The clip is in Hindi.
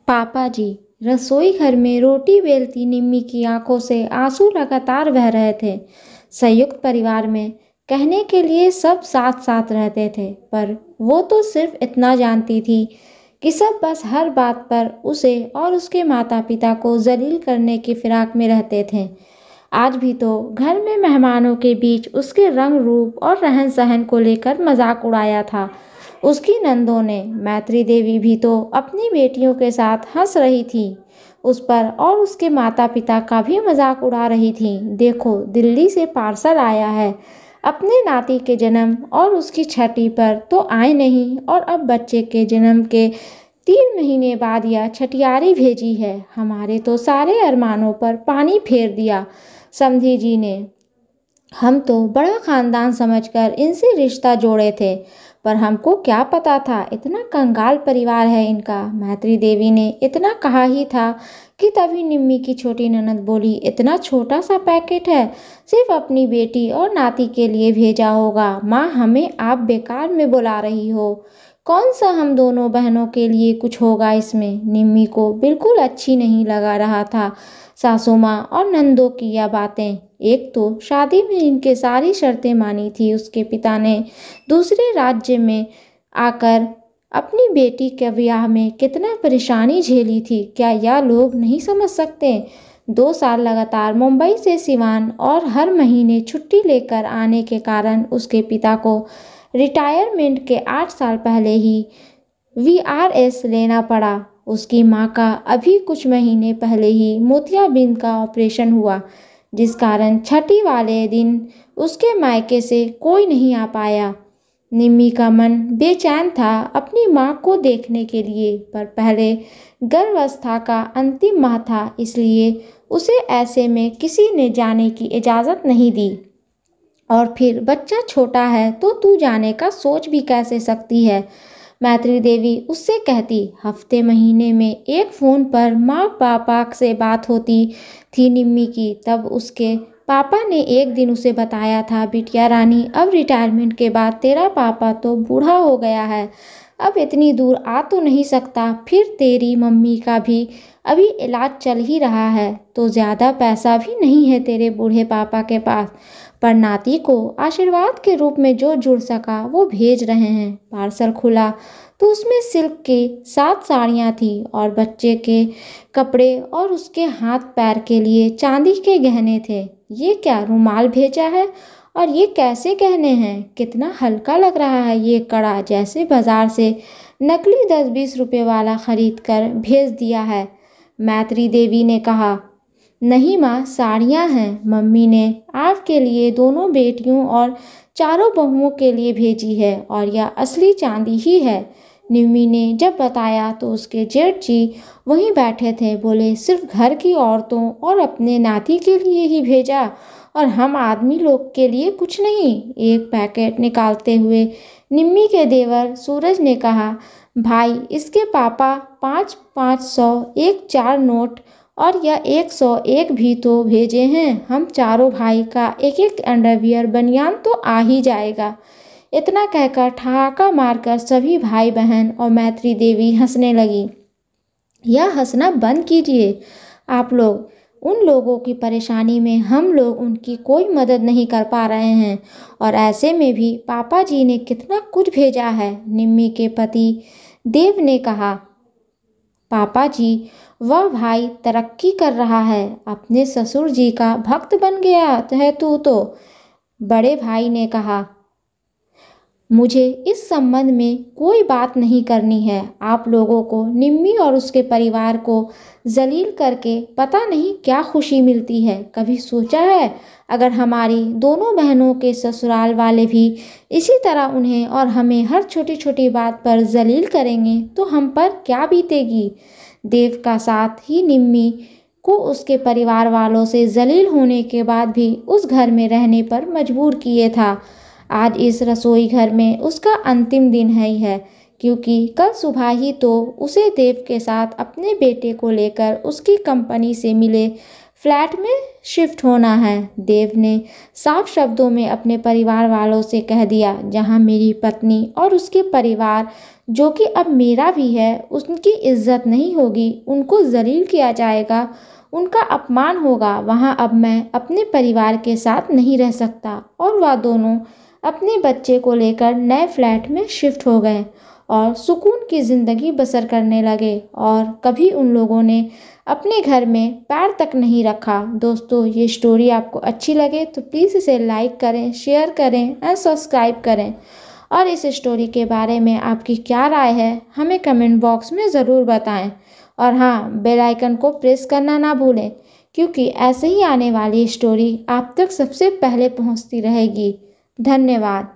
पापा जी। रसोई घर में रोटी बेलती निम्मी की आंखों से आंसू लगातार बह रहे थे। संयुक्त परिवार में कहने के लिए सब साथ साथ रहते थे, पर वो तो सिर्फ इतना जानती थी कि सब बस हर बात पर उसे और उसके माता पिता को जलील करने की फिराक में रहते थे। आज भी तो घर में मेहमानों के बीच उसके रंग रूप और रहन सहन को लेकर मजाक उड़ाया था। उसकी नंदों ने, मैत्री देवी भी तो अपनी बेटियों के साथ हंस रही थी उस पर, और उसके माता पिता का भी मजाक उड़ा रही थी। देखो, दिल्ली से पार्सल आया है, अपने नाती के जन्म और उसकी छठी पर तो आए नहीं, और अब बच्चे के जन्म के 3 महीने बाद यह छठियारी भेजी है। हमारे तो सारे अरमानों पर पानी फेर दिया समधी जी ने। हम तो बड़ा खानदान समझकर इनसे रिश्ता जोड़े थे, पर हमको क्या पता था इतना कंगाल परिवार है इनका। मैत्री देवी ने इतना कहा ही था कि तभी निम्मी की छोटी ननद बोली, इतना छोटा सा पैकेट है, सिर्फ अपनी बेटी और नाती के लिए भेजा होगा। माँ, हमें आप बेकार में बुला रही हो। कौन सा हम दोनों बहनों के लिए कुछ होगा इसमें। निम्मी को बिल्कुल अच्छी नहीं लगा रहा था सासू माँ और नंदों की यह बातें। एक तो शादी में इनके सारी शर्तें मानी थी उसके पिता ने, दूसरे राज्य में आकर अपनी बेटी के ब्याह में कितना परेशानी झेली थी। क्या यह लोग नहीं समझ सकते। 2 साल लगातार मुंबई से सिवान और हर महीने छुट्टी लेकर आने के कारण उसके पिता को रिटायरमेंट के 8 साल पहले ही वीआरएस लेना पड़ा। उसकी माँ का अभी कुछ महीने पहले ही मोतियाबिंद का ऑपरेशन हुआ, जिस कारण छठी वाले दिन उसके मायके से कोई नहीं आ पाया। निम्मी का मन बेचैन था अपनी माँ को देखने के लिए, पर पहले गर्भावस्था का अंतिम माह था, इसलिए उसे ऐसे में किसी ने जाने की इजाज़त नहीं दी। और फिर बच्चा छोटा है तो तू जाने का सोच भी कैसे सकती है। मैत्री देवी उससे कहती। हफ्ते महीने में एक फ़ोन पर माँ पापा से बात होती थी निम्मी की। तब उसके पापा ने एक दिन उसे बताया था, बिटिया रानी, अब रिटायरमेंट के बाद तेरा पापा तो बूढ़ा हो गया है, अब इतनी दूर आ तो नहीं सकता। फिर तेरी मम्मी का भी अभी इलाज चल ही रहा है, तो ज़्यादा पैसा भी नहीं है तेरे बूढ़े पापा के पास, पर नाती को आशीर्वाद के रूप में जो जुड़ सका वो भेज रहे हैं। पार्सल खुला तो उसमें सिल्क की 7 साड़ियाँ थी और बच्चे के कपड़े और उसके हाथ पैर के लिए चांदी के गहने थे। ये क्या रुमाल भेजा है, और ये कैसे गहने हैं। कितना हल्का लग रहा है ये कड़ा, जैसे बाजार से नकली 10-20 रुपए वाला खरीद कर भेज दिया है। मैत्री देवी ने कहा। नहीं माँ, साड़ियाँ हैं, मम्मी ने आपके लिए, दोनों बेटियों और चारों बहुओं के लिए भेजी है, और यह असली चांदी ही है। निम्मी ने जब बताया तो उसके जेठ जी वहीं बैठे थे। बोले, सिर्फ घर की औरतों और अपने नाती के लिए ही भेजा, और हम आदमी लोग के लिए कुछ नहीं। एक पैकेट निकालते हुए निम्मी के देवर सूरज ने कहा, भाई, इसके पापा 5-500 एक 4 नोट और यह 101 भी तो भेजे हैं। हम चारों भाई का एक एक अंडरवियर बनियान तो आ ही जाएगा। इतना कहकर ठहाका मारकर सभी भाई बहन और मैत्री देवी हंसने लगी। यह हंसना बंद कीजिए आप लोग। उन लोगों की परेशानी में हम लोग उनकी कोई मदद नहीं कर पा रहे हैं, और ऐसे में भी पापा जी ने कितना कुछ भेजा है। निम्मी के पति देव ने कहा, पापा जी, वह भाई तरक्की कर रहा है, अपने ससुर जी का भक्त बन गया है तू तो। बड़े भाई ने कहा, मुझे इस संबंध में कोई बात नहीं करनी है। आप लोगों को निम्मी और उसके परिवार को जलील करके पता नहीं क्या खुशी मिलती है। कभी सोचा है अगर हमारी दोनों बहनों के ससुराल वाले भी इसी तरह उन्हें और हमें हर छोटी छोटी बात पर जलील करेंगे तो हम पर क्या बीतेगी। देव का साथ ही निम्मी को उसके परिवार वालों से जलील होने के बाद भी उस घर में रहने पर मजबूर किए था। आज इस रसोई घर में उसका अंतिम दिन है, क्योंकि कल सुबह ही तो उसे देव के साथ अपने बेटे को लेकर उसकी कंपनी से मिले फ्लैट में शिफ्ट होना है। देव ने साफ शब्दों में अपने परिवार वालों से कह दिया, जहां मेरी पत्नी और उसके परिवार, जो कि अब मेरा भी है, उनकी इज्जत नहीं होगी, उनको जलील किया जाएगा, उनका अपमान होगा, वहां अब मैं अपने परिवार के साथ नहीं रह सकता। और वह दोनों अपने बच्चे को लेकर नए फ्लैट में शिफ्ट हो गए और सुकून की ज़िंदगी बसर करने लगे और कभी उन लोगों ने अपने घर में पैर तक नहीं रखा। दोस्तों, ये स्टोरी आपको अच्छी लगे तो प्लीज़ इसे लाइक करें, शेयर करें एंड सब्सक्राइब करें। और इस स्टोरी के बारे में आपकी क्या राय है, हमें कमेंट बॉक्स में ज़रूर बताएं। और हाँ, बेल आइकन को प्रेस करना ना भूलें, क्योंकि ऐसे ही आने वाली स्टोरी आप तक सबसे पहले पहुंचती रहेगी। धन्यवाद।